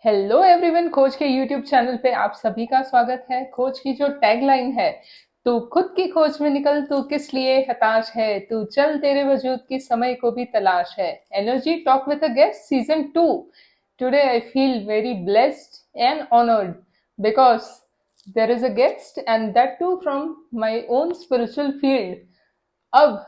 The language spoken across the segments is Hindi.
हेलो एवरीवन, खोज के यूट्यूब चैनल पे आप सभी का स्वागत है। खोज की जो टैगलाइन है, तू खुद की खोज में निकल, तू किस लिए हताश है, तू चल तेरे वजूद की समय को भी तलाश है। Energy talk with a guest season 2। Today I feel very blessed and honoured because there is a guest and that too from my own spiritual field. अब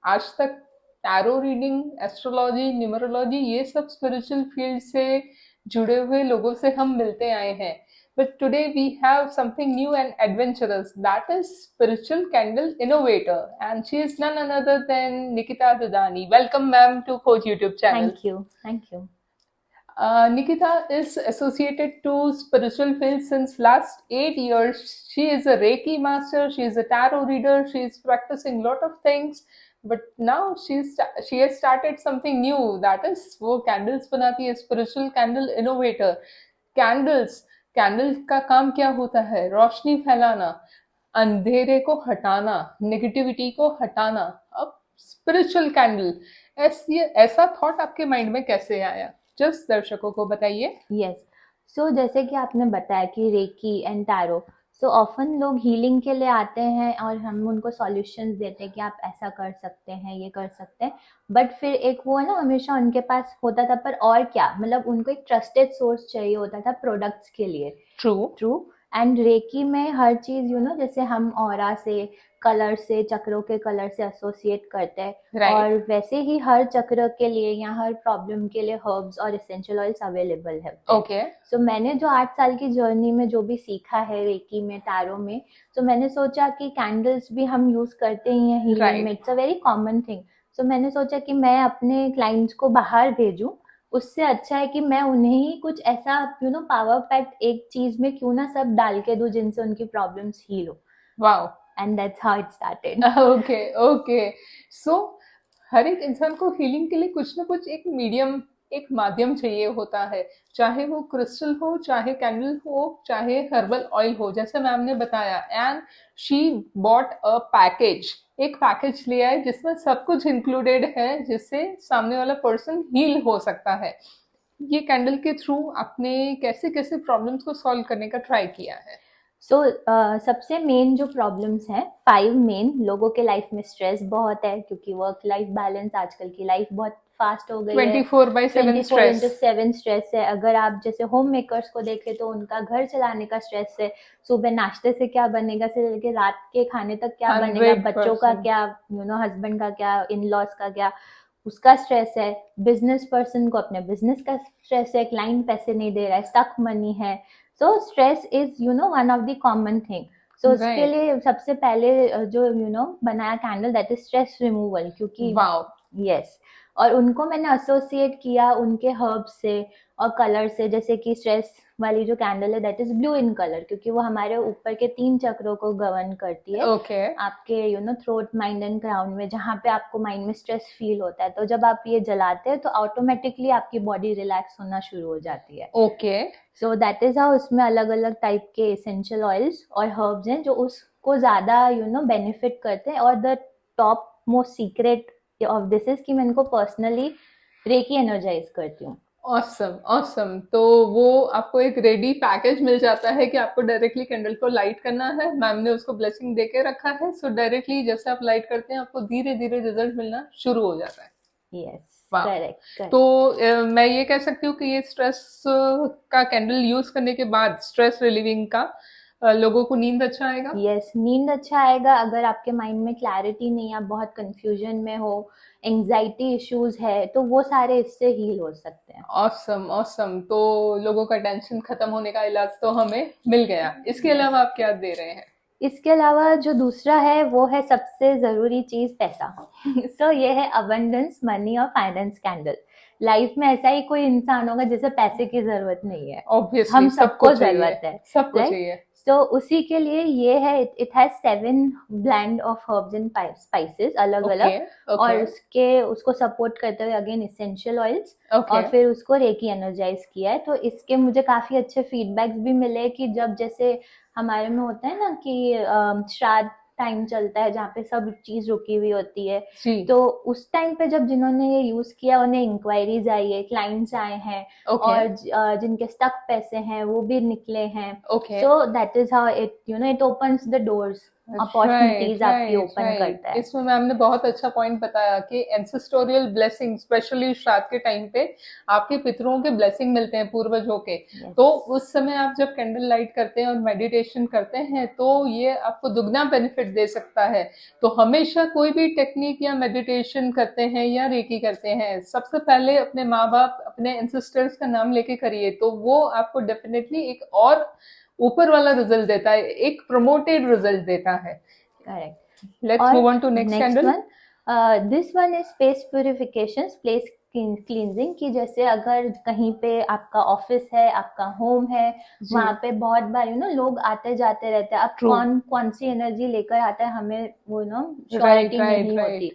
आज तक टैरो रीडिंग, एस्ट्रोलॉजी, न्यूमरोलॉजी, ये सब स्पिरिचुअल फील्ड से जुड़े हुए लोगों से हम मिलते आए हैं। But today we have something new and adventurous, that is spiritual candle innovator, and she is none another than Nikita Dudani. Welcome ma'am to Khoj YouTube channel. Thank you. Thank you. Nikita is associated to spiritual field since last 8 years. She is a Reiki master. She is a tarot reader. She is practicing lot of things. But now she has started something new. That is, वो candles बनाती है, spiritual candle innovator. Candles, candle का काम क्या होता है? रोशनी फैलाना, अंधेरे को हटाना, नेगेटिविटी को हटाना। अब स्पिरिचुअल कैंडल, ऐसा थॉट आपके माइंड में कैसे आया? जस्ट दर्शकों को बताइए। यस। सो जैसे कि आपने बताया कि recce and tarot, so often लोग हीलिंग के लिए आते हैं और हम उनको सॉल्यूशंस देते हैं कि आप ऐसा कर सकते हैं, ये कर सकते हैं। बट फिर एक वो है ना, हमेशा उनके पास होता था, पर और क्या, मतलब उनको एक ट्रस्टेड सोर्स चाहिए होता था प्रोडक्ट्स के लिए। ट्रू। ट्रू। एंड रेकी में हर चीज जैसे हम ऑरा से, कलर से, चक्रों के कलर से एसोसिएट करते हैं, और राइट। वैसे ही हर चक्र के लिए या हर प्रॉब्लम के लिए हर्ब्स और एसेंशियल ऑयल्स अवेलेबल है। ओके। सो मैंने जो 8 साल की जर्नी में जो भी सीखा है रेकी में, टैरो में, तो मैंने सोचा कि कैंडल्स भी हम यूज करते ही हैं हीलिंग में, right. It's a very common thing. So मैंने सोचा कि मैं अपने क्लाइंट्स को बाहर भेजूं, उससे अच्छा है कि मैं उन्हें ही कुछ ऐसा पावर पैक्ड एक चीज में क्यों ना सब डाल के दूं जिनसे उनकी प्रॉब्लम्स हील हो। Wow. And that's how it started. Okay. Okay. So हर एक इंसान को हीलिंग के लिए कुछ ना कुछ एक मीडियम, एक माध्यम चाहिए होता है। चाहे वो क्रिस्टल हो, चाहे कैंडल हो, चाहे हर्बल ऑयल हो, जैसे मैम ने बताया। And she bought a package, एक पैकेज लिया है जिसमें सब कुछ इंक्लूडेड है, जिससे सामने वाला पर्सन हील हो सकता है। ये कैंडल के थ्रू आपने कैसे कैसे प्रॉब्लम्स को सॉल्व करने का ट्राई किया है? सो सबसे मेन जो प्रॉब्लम्स हैं, 5 मेन लोगों के लाइफ में, स्ट्रेस बहुत है क्योंकि वर्क लाइफ बैलेंस, आजकल की लाइफ बहुत फास्ट हो गई है। 24/7 twenty four stress. Into seven stress है। अगर आप जैसे होम मेकर्स को देखें तो उनका घर चलाने का स्ट्रेस है। सुबह नाश्ते से क्या बनेगा से लेके रात के खाने तक क्या बनेगा, हंड्रेड बच्चों का परसेंट क्या, हस्बैंड का क्या, इन लॉज का क्या, उसका स्ट्रेस है। बिजनेस पर्सन को अपने बिजनेस का स्ट्रेस है, क्लाइंट पैसे नहीं दे रहा है, स्टक मनी है। So stress is one of the common thing. So उसके राइट। लिए सबसे पहले जो बनाया candle, that is stress removal, क्योंकि वाओ। यस। और उनको मैंने एसोसिएट किया उनके हर्ब से और कलर से। जैसे कि स्ट्रेस वाली जो कैंडल है, that is blue in colour, क्योंकि वो हमारे ऊपर के 3 चक्रों को गवर्न करती है। ओके। आपके थ्रोट, माइंड एंड क्राउन में, जहाँ पे आपको माइंड में स्ट्रेस फील होता है, तो जब आप ये जलाते हैं तो ऑटोमेटिकली आपकी बॉडी रिलैक्स होना शुरू हो जाती है। Okay. So that is how उसमें अलग अलग टाइप के एसेंशियल ऑयल्स और हर्ब्स हैं जो उसको ज्यादा बेनिफिट करते हैं। और the top most secret of this is कि मैं इनको पर्सनली रेकी एनर्जाइज करती हूँ। Awesome awesome. तो वो आपको एक रेडी पैकेज मिल जाता है कि आपको डायरेक्टली कैंडल को लाइट करना है। मैम ने उसको ब्लेसिंग देके रखा है, सो डायरेक्टली जैसे आप लाइट करते हैं आपको धीरे धीरे रिजल्ट मिलना शुरू हो जाता है। यस, वाह। करेक्ट तो करेक्ट। मैं ये कह सकती हूँ कि ये स्ट्रेस का कैंडल यूज करने के बाद, स्ट्रेस रिलीविंग का, लोगों को नींद अच्छा आएगा। यस, नींद अच्छा आएगा। अगर आपके माइंड में क्लैरिटी नहीं है, आप बहुत कंफ्यूजन में हो, एंजाइटी इश्यूज है, तो वो सारे इससे हील हो सकते हैं। Awesome awesome. तो लोगों का टेंशन खत्म होने का इलाज तो हमें मिल गया। इसके यस। अलावा आप क्या दे रहे हैं? इसके अलावा जो दूसरा है वो है सबसे जरूरी चीज, पैसा। सो ये है अबंडेंस मनी और फाइनेंस कैंडल। लाइफ में ऐसा ही कोई इंसान होगा जिसे पैसे की जरूरत नहीं है? ऑब्वियसली हम सबको सबको चाहिए। जरूरत है। सबको राइट। चाहिए। सो उसी के लिए ये है, it has 7 blend of herbs and spices अलग ओके। अलग। और ओके। उसको सपोर्ट करते हुए अगेन इसेंशियल ऑयल्स। ओके। और फिर उसको रेकी एनर्जाइज किया है। तो इसके मुझे काफी अच्छे फीडबैक्स भी मिले कि जब जैसे हमारे में होता है ना कि श्राद्ध टाइम चलता है जहाँ पे सब चीज रुकी हुई होती है। जी। तो उस टाइम पे जब जिन्होंने ये यूज किया उन्हें इंक्वायरीज आई है, क्लाइंट्स आए हैं, ओके। और जिनके स्टक पैसे हैं वो भी निकले हैं। Okay. So that is how it it opens the doors, right, opportunities आपकी राइट, ओपन राइट। करता है। इसमें मैम ने बहुत अच्छा पॉइंट बताया कि एंसेस्टोरियल ब्लेसिंग, स्पेशली श्राद्ध के टाइम पे आपके पितरों के ब्लेसिंग मिलते हैं, पूर्वजों के। यस, तो उस समय आप जब कैंडल लाइट करते हैं और मेडिटेशन करते हैं तो ये आपको दुगना बेनिफिट दे सकता है। तो हमेशा कोई भी टेक्निक या मेडिटेशन करते हैं या रेकी करते हैं, सबसे पहले अपने माँ बाप, अपने एंसेस्टर्स का नाम लेके करिए, तो वो आपको डेफिनेटली एक और ऊपर वाला रिजल्ट देता है, एक प्रमोटेड रिजल्ट देता है। करेक्ट। लेट्स और move on to next next candle. One, this one is space purification, space cleansing. कि जैसे अगर कहीं पे आपका ऑफिस है, आपका होम है, जी। वहां पे बहुत बार लोग आते जाते रहते हैं। अब ट्रू। कौन कौन सी एनर्जी लेकर आता है हमें वो राइट, श्योरिटी राइट, नहीं राइट। होती।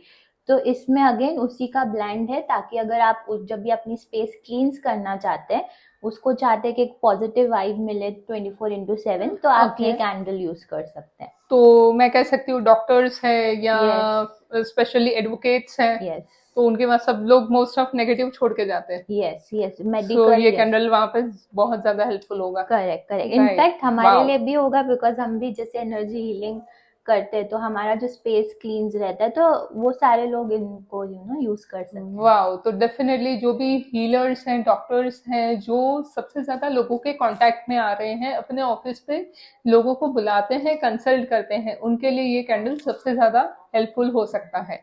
तो इसमें अगेन उसी का ब्लेंड है, ताकि अगर आप जब भी अपनी स्पेस क्लींस करना चाहते हैं, उसको चाहते हैं कि एक पॉजिटिव वाइब मिले 24/7, तो आप ओके। ये कैंडल यूज कर सकते हैं। तो मैं कह सकती हूँ डॉक्टर्स है या यस, स्पेशली एडवोकेट्स हैं, यस, तो उनके पास सब लोग मोस्ट ऑफ नेगेटिव छोड़ के जाते हैं। यस, यस, सो मेडिकल, ये यस, कैंडल वहां पे बहुत ज्यादा हेल्पफुल होगा। Correct, correct. राइट। इनफैक्ट हमारे वाओ। लिए भी होगा, बिकॉज हम भी जैसे एनर्जी हीलिंग करते हैं, तो हमारा जो स्पेस क्लींस रहता है, तो वो सारे लोग इनको यूज कर सकते हैं। वाओ, तो डेफिनेटली जो भी हीलर्स हैं, डॉक्टर्स हैं, जो सबसे ज्यादा लोगों के कांटेक्ट में आ रहे हैं, अपने ऑफिस पे लोगों को बुलाते हैं, कंसल्ट करते हैं, उनके लिए ये कैंडल सबसे ज्यादा हेल्पफुल हो सकता है।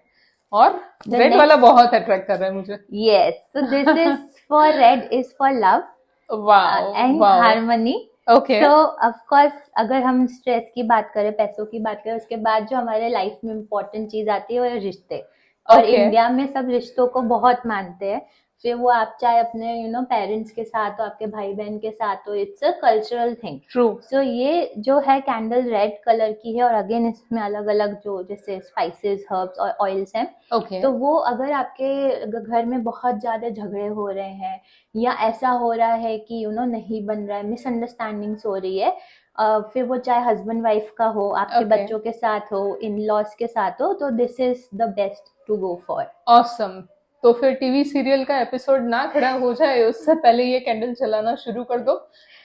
और द रेड वाला नेक्स्ट, बहुत अट्रैक्ट कर रहा है मुझे। Yes, so this is for red is for love wow. and wow. harmony. Okay. So of course अगर हम स्ट्रेस की बात करें, पैसों की बात करें, उसके बाद जो हमारे लाइफ में इम्पोर्टेंट चीज आती है वो है रिश्ते। और ओके। इंडिया में सब रिश्तों को बहुत मानते हैं। फिर वो आप चाहे अपने पेरेंट्स के साथ हो, आपके भाई बहन के साथ हो, it's a cultural thing. True. So ये जो है कैंडल रेड कलर की है, और अगेन इसमें अलग अलग जो जैसे स्पाइसेस, हर्ब्स और ऑयल्स हैं। ओके। तो वो अगर आपके घर में बहुत ज्यादा झगड़े हो रहे हैं, या ऐसा हो रहा है कि नहीं बन रहा है, मिसअंडरस्टैंडिंग्स हो रही है, फिर वो चाहे हस्बैंड वाइफ का हो, आपके ओके। बच्चों के साथ हो, इन लॉज के साथ हो, तो this is the best to go for. Awesome. तो फिर टीवी सीरियल का एपिसोड ना खड़ा हो जाए उससे पहले ये कैंडल जलाना शुरू कर दो,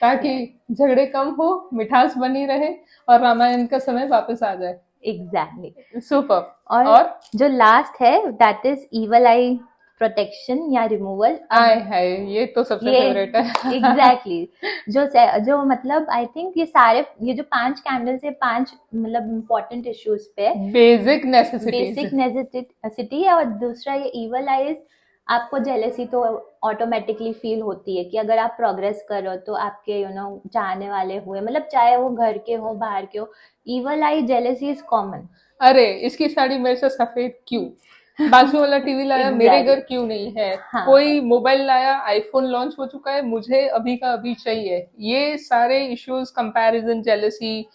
ताकि झगड़े कम हो, मिठास बनी रहे और रामायण का समय वापस आ जाए। एग्जैक्टली। सुपर। और और जो लास्ट है that is evil I protection या रिमूवल। आय हाय, ये तो सबसे ये फेवरेट है। एग्जैक्टली जो मतलब आई थिंक ये जो 5 कैंडल्स है, 5 मतलब इम्पोर्टेंट इश्यूज पे बेसिक नेसेसिटीज। बेसिक नेसेसिटी है। और दूसरा ये इवल आइज, आपको जेलेसी तो ऑटोमेटिकली फील होती है कि अगर आप प्रोग्रेस करो तो आपके चाहने वाले हुए, मतलब चाहे वो घर के हो बाहर के हो, evil I jealousy is common. अरे इसकी साड़ी मेरे से सफेद क्यों, बाजू वाला टीवी लाया मेरे घर एग्जैक्टली, क्यों नहीं है, हाँ, कोई मोबाइल लाया, आईफोन लॉन्च हो चुका है, मुझे अभी का अभी चाहिए। ये सारे इश्यूज, कंपैरिजन, जेलसी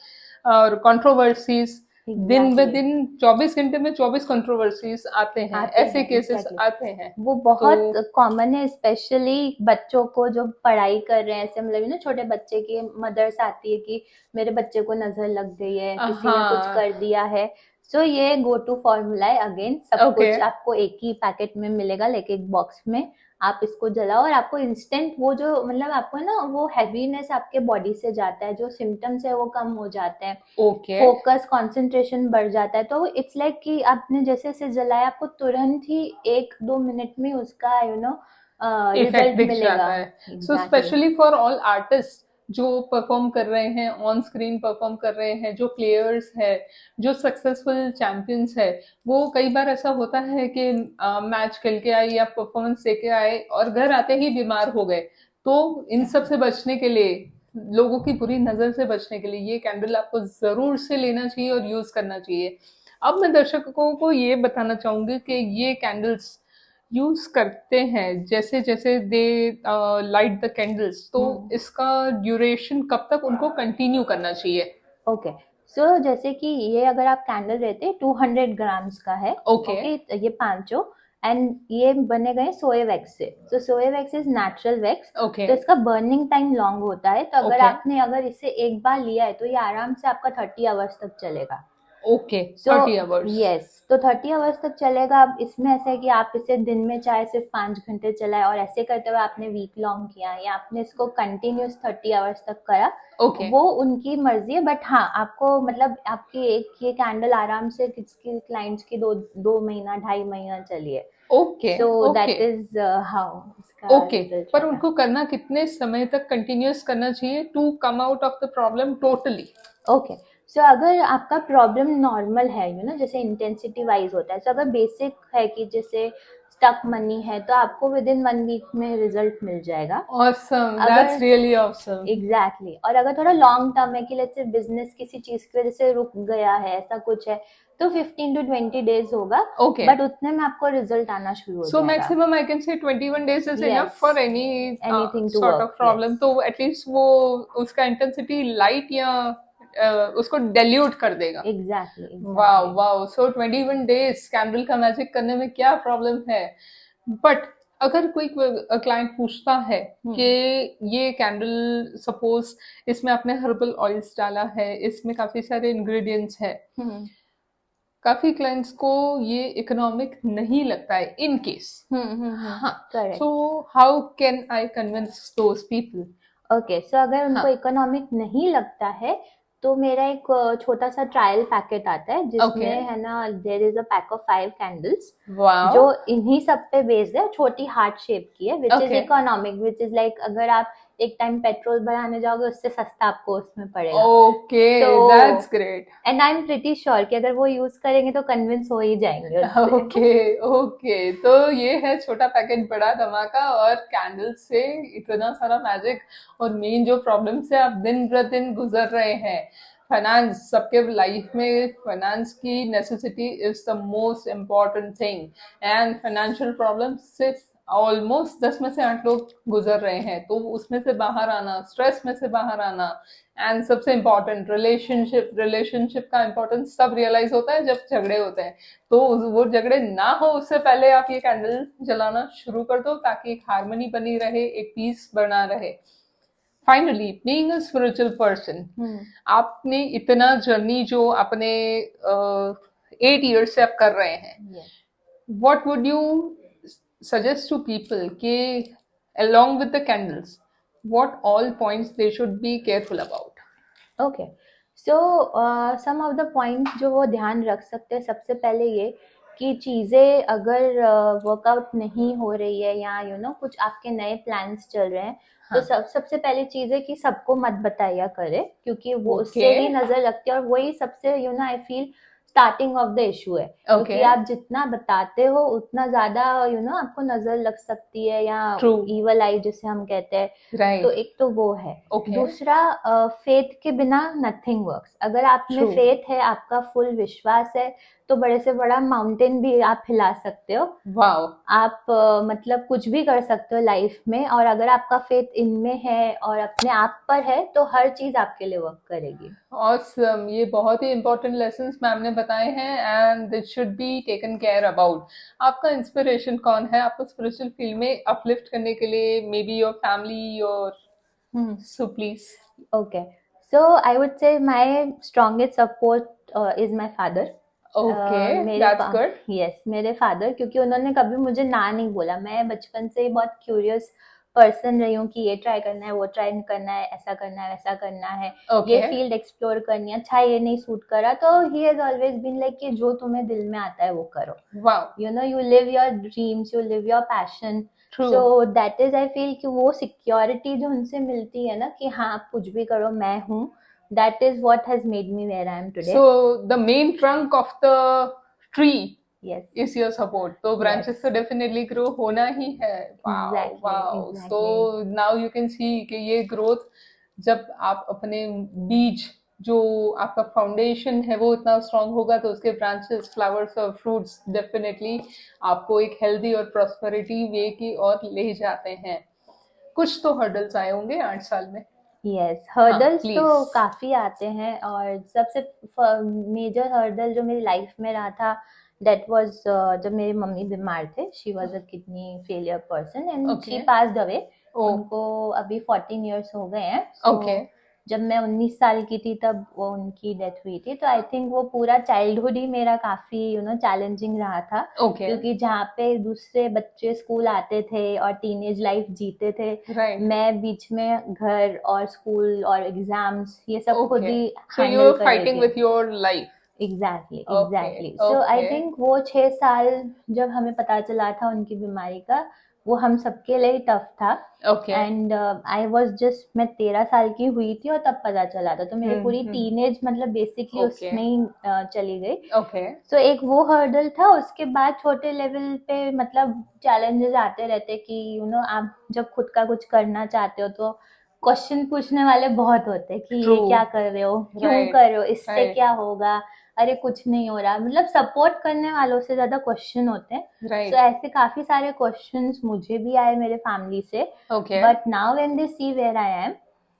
और कंट्रोवर्सीज, दिन ब एग्जैक्टली, दिन 24 घंटे में 24 कंट्रोवर्सीज आते हैं, आते ऐसे हैं, केसेस एग्जैक्टली। आते हैं। वो तो बहुत कॉमन है, स्पेशली बच्चों को जो पढ़ाई कर रहे हैं, ऐसे मतलब छोटे बच्चे की मदर्स आती है कि मेरे बच्चे को नजर लग गई है, किसी ने कुछ हाँ। कर दिया है। सो ये गो टू फॉर्मूला है। अगेन सब ओके। कुछ आपको एक ही पैकेट में मिलेगा, लेके एक बॉक्स में आप इसको जलाओ, और आपको इंस्टेंट वो जो मतलब आपको वो हैवीनेस आपके बॉडी से जाता है, जो सिम्टम्स है वो कम हो जाते हैं, ओके। फोकस, कंसंट्रेशन बढ़ जाता है। तो इट्स लाइक कि आपने जैसे से जलाया, आपको तुरंत ही 1-2 मिनट में उसका इफेक्ट रिजल्ट दिख मिलेगा। जाता है। So exactly, specially for all artist जो परफॉर्म कर रहे हैं, ऑन स्क्रीन परफॉर्म कर रहे हैं, जो प्लेयर्स है, जो सक्सेसफुल चैंपियंस है, वो कई बार ऐसा होता है कि मैच खेल के आए या परफॉर्मेंस दे के आए और घर आते ही बीमार हो गए। तो इन सब से बचने के लिए, लोगों की बुरी नजर से बचने के लिए, ये कैंडल आपको जरूर से लेना चाहिए और यूज करना चाहिए। अब मैं दर्शकों को ये बताना चाहूंगी कि ये कैंडल्स यूज करते हैं, जैसे जैसे दे लाइट द कैंडल्स, तो इसका ड्यूरेशन कब तक उनको कंटिन्यू करना चाहिए? ओके। सो जैसे कि ये अगर आप कैंडल लेते हैं 200 ग्राम्स का है। ओके। ओके, ये पांचों, एंड ये बने गए सोए वैक्स से। तो सोए wax is natural wax, okay. तो इसका बर्निंग टाइम लॉन्ग होता है। तो अगर ओके। आपने अगर इसे एक बार लिया है तो ये आराम से आपका 30 आवर्स तक चलेगा। ओके, सो 30 आवर्स। यस, तो 30 आवर्स तक चलेगा। अब इसमें ऐसा है कि आप इसे दिन में चाहे सिर्फ 5 घंटे चलाए और ऐसे करते हुए आपने वीक लॉन्ग किया या आपने इसको कंटिन्यूस 30 आवर्स तक करा, ओके वो उनकी मर्जी है। बट हाँ, आपको मतलब आपकी एक ये कैंडल आराम से किसकी क्लाइंट्स की 2 महीना 2.5 महीना चली है। Okay so okay that is how इसका ओके। रिजल्ट पर रहता। उनको करना कितने समय तक कंटिन्यूअस करना चाहिए to come out of the problem totally? Okay, so अगर आपका प्रॉब्लम नॉर्मल है, जैसे इंटेंसिटी वाइज होता है, तो अगर बेसिक है कि जैसे स्टक मनी है, तो आपको विद इन 1 वीक में रिजल्ट मिल जाएगा। ऑसम, दैट्स अगर रियली ऑसम। एग्जैक्टली और अगर थोड़ा लॉन्ग टर्म है कि लेट्स से बिजनेस किसी चीज की वजह से रुक गया है, ऐसा कुछ है, तो 15 to 20 डेज होगा। ओके, बट उतने में आपको रिजल्ट आना शुरू हो so जाएगा। maximum I can say 21 days is enough yes, for any anything to sort of work, problem, yes, तो एटलीस्ट वो उसका इंटेंसिटी लाइट या उसको डेल्यूट कर देगा। Exactly wow exactly. Wow, so 21 days candle का मैजिक करने में क्या प्रॉब्लम है? बट अगर कोई क्लाइंट पूछता है कि हम्म ये कैंडल सपोज इसमें आपने हर्बल ऑयल्स डाला है, इसमें काफी सारे इंग्रेडिएंट्स है, हम्म काफी क्लाइंट्स को ये इकोनॉमिक नहीं लगता है इन केस। हाँ, so correct. How can I convince those people? Okay, so अगर उनको हाँ, इकोनॉमिक नहीं लगता है, तो मेरा एक छोटा सा ट्रायल पैकेट आता है ओके, जिसमें है ना, there is a pack of 5 candles wow, जो इन्हीं सब पे बेस्ड है, छोटी हार्ट शेप की है, which is okay, economic, which is like अगर आप एक टाइम पेट्रोल भराने जाओगे उससे सस्ता आपको उसमें पड़ेगा। ओके, तो that's great. And I am pretty sure कि अगर वो यूज करेंगे तो कन्विंस हो ही जाएंगे उससे। ओके ओके, तो ये है छोटा पैकेट बड़ा धमाका और कैंडल से इतना सारा मैजिक। और मेन जो प्रॉब्लम से आप दिन प्रतिदिन गुजर रहे हैं, फाइनेंस, सबके लाइफ में फाइनेंस की necessity is the most important thing. And financial problem सिर्फ ऑलमोस्ट 10 में से 8 लोग गुजर रहे हैं, तो उसमें से बाहर आना, स्ट्रेस में से बाहर आना, एंड सबसे इम्पोर्टेंट रिलेशनशिप, रिलेशनशिप का इम्पोर्टेंस तब रियलाइज होता है जब झगड़े होते हैं। तो वो झगड़े ना हो उससे पहले आप ये कैंडल जलाना शुरू कर दो, ताकि एक हार्मनी बनी रहे, एक पीस बना रहे। Finally, being a spiritual person, hmm आपने इतना जर्नी जो अपने 8 ईयर्स से आप कर रहे हैं, yes. what would you suggest to people कि along with the candles, what all points they should be careful about? Okay, so some of the point जो वो ध्यान रख सकते हैं, सबसे पहले ये कि चीज़ें अगर वर्कआउट नहीं हो रही है या कुछ आपके नए प्लान्स चल रहे हैं, तो हाँ, सबसे पहली चीज़ है कि सबको मत बताया करें, क्योंकि वो ओके उससे ही नज़र लगती है और वही सबसे I feel starting of the issue है। ओके, क्योंकि आप जितना बताते हो उतना ज़्यादा आपको नज़र लग सकती है, या ट्रू, ईवल आई जिसे हम कहते हैं। तो राइट, एक तो वो है। ओके, दूसरा, फेथ के बिना नथिंग वर्क्स। अगर आप में ट्रू, फेथ है, आपका फुल विश्वास है, तो बड़े से बड़ा माउंटेन भी आप हिला सकते हो। वाओ, आप मतलब कुछ भी कर सकते हो लाइफ में, और अगर आपका फेथ इनमें है और अपने आप पर है, तो हर चीज आपके लिए वर्क करेगी। ऑसम, ये बहुत ही इंपॉर्टेंट लेसन्स मैम ने बताए हैं and this should be taken care about. आपका इंस्पिरेशन कौन है आपको स्पिरिचुअल फील्ड में अपलिफ्ट करने के लिए? May be your family, your, so please. Okay, so I would say my strongest support is my father. Okay, मेरे दैट्स गुड। यस, मेरे फादर, क्योंकि उन्होंने कभी मुझे ना नहीं बोला। मैं बचपन से ही बहुत क्यूरियस पर्सन रही हूँ कि ये ट्राई करना है, वो ट्राई करना है, ऐसा करना है, वैसा करना है, ये ओके, फील्ड एक्सप्लोर करनी है, अच्छा ये नहीं सूट करा, तो he has always been like कि जो तुम्हें दिल में आता है वो करो। Wow, you live your dreams, you live your passion. True. So that is I feel कि वो सिक्योरिटी जो उनसे मिलती है ना, कि हाँ आप कुछ भी करो, मैं हूँ, that is what has made me where I am today. So the main trunk of the tree yes is your support. तो यस, branches तो definitely grow होना ही है। Wow, exactly wow. So exactly. now you can see कि ये growth, जब आप अपने बीज, जो आपका फाउंडेशन है वो इतना स्ट्रांग होगा, तो उसके ब्रांचेस, फ्लावर्स और फ्रूट्स डेफिनेटली आपको एक हेल्दी और प्रॉस्पेरिटी वे की ओर ले जाते हैं। कुछ तो हर्डल्स आए होंगे 8 साल में। यस, हाँ, हर्डल्स तो प्लीज। काफी आते हैं, और सबसे मेजर हर्डल जो मेरी लाइफ में रहा था, दैट वाज जब मेरी मम्मी बीमार थे। She was a kidney failure person and she okay, passed away. Oh, उनको अभी 14 इयर्स हो गए हैं। सो ओके, जब मैं 19 साल की थी तब वो उनकी डेथ हुई थी। तो आई थिंक वो पूरा चाइल्डहुड ही मेरा काफी चैलेंजिंग रहा था, ओके। क्योंकि जहाँ पे दूसरे बच्चे स्कूल आते थे और टीनेज लाइफ जीते थे, राइट। मैं बीच में घर और स्कूल और एग्जाम्स ये सब खुद ओके, ही सो यू हैंडल आर कर रही फाइटिंग थी। With your life. Exactly okay. Exactly. So I okay. Think वो 6 साल जब हमें पता चला था उनकी बीमारी का, वो हम सबके लिए टफ था। Okay. And I was just, मैं 13 साल की हुई थी और तब पता चला था, तो मेरी पूरी हम्म। टीनेज मतलब बेसिकली ओके। उसमें ही चली गई। ओके। सो एक वो हर्डल था। उसके बाद छोटे लेवल पे मतलब चैलेंजेस आते रहते कि आप जब खुद का कुछ करना चाहते हो तो क्वेश्चन पूछने वाले बहुत होते हैं कि ट्रू। ये क्या कर रहे हो, क्यों राइट। कर रहे हो, इससे राइट। क्या होगा, अरे कुछ नहीं हो रहा, मतलब सपोर्ट करने वालों से ज्यादा क्वेश्चन होते हैं। सो राइट। ऐसे काफी सारे क्वेश्चंस मुझे भी आए मेरे फैमिली से। Okay. But now when they see where I am,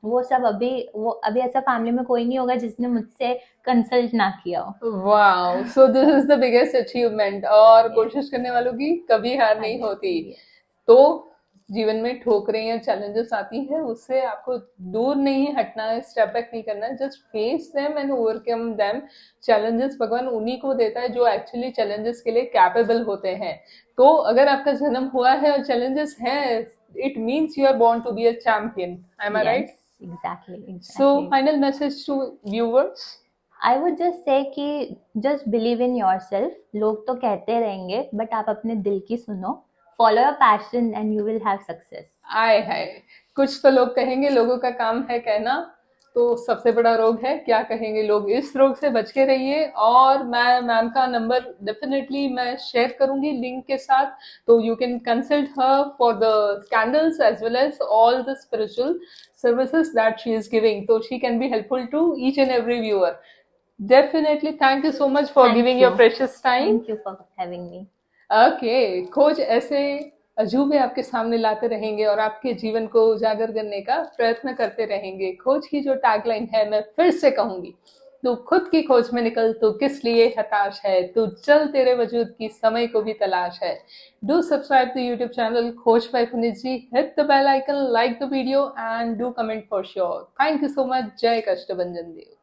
वो अभी ऐसा फैमिली में कोई नहीं होगा जिसने मुझसे कंसल्ट ना किया हो। Wow, so this is the biggest achievement, और यस। कोशिश करने वालों की कभी हार हाँ नहीं जी। होती। यस। तो जीवन में ठोकरें या चैलेंजेस आती है, उससे आपको दूर नहीं हटना है, स्टेप बैक नहीं करना है, just face them and overcome them. Challenges भगवान उन्हीं को देता है जो एक्चुअली चैलेंजेस के लिए कैपेबल होते हैं। तो अगर आपका जन्म हुआ है और चैलेंजेस हैं, it means you are born to be a champion. Am I yes. Right? Exactly so exactly. Final message to viewers. I would just say कि just believe in yourself. लोग तो कहते रहेंगे बट आप अपने दिल की सुनो, follow your passion and you will have success. आए हाय, कुछ तो लोग कहेंगे, लोगों का काम है कहना। तो सबसे बड़ा रोग है, क्या कहेंगे लोग, इस रोग से बच के रहिए। और मैं मैम का नंबर डेफिनेटली मैं शेयर करूंगी लिंक के साथ, तो you can consult her for the candles as well as all the spiritual services that she is giving, so she can be helpful to each and every viewer. Definitely, thank you so much for thank giving you. your precious time. Thank you for having me. Okay. खोज ऐसे अजूबे आपके सामने लाते रहेंगे और आपके जीवन को उजागर करने का प्रयत्न करते रहेंगे। खोज की जो टैगलाइन है, मैं फिर से कहूंगी, तू खुद की खोज में निकल, तू किस लिए हताश है, तू चल तेरे वजूद की समय को भी तलाश है। Do subscribe to YouTube channel Khoj by Puneet ji, hit the bell icon, like the video and do comment for sure. Thank you so much. जय कष्टभंजन देव।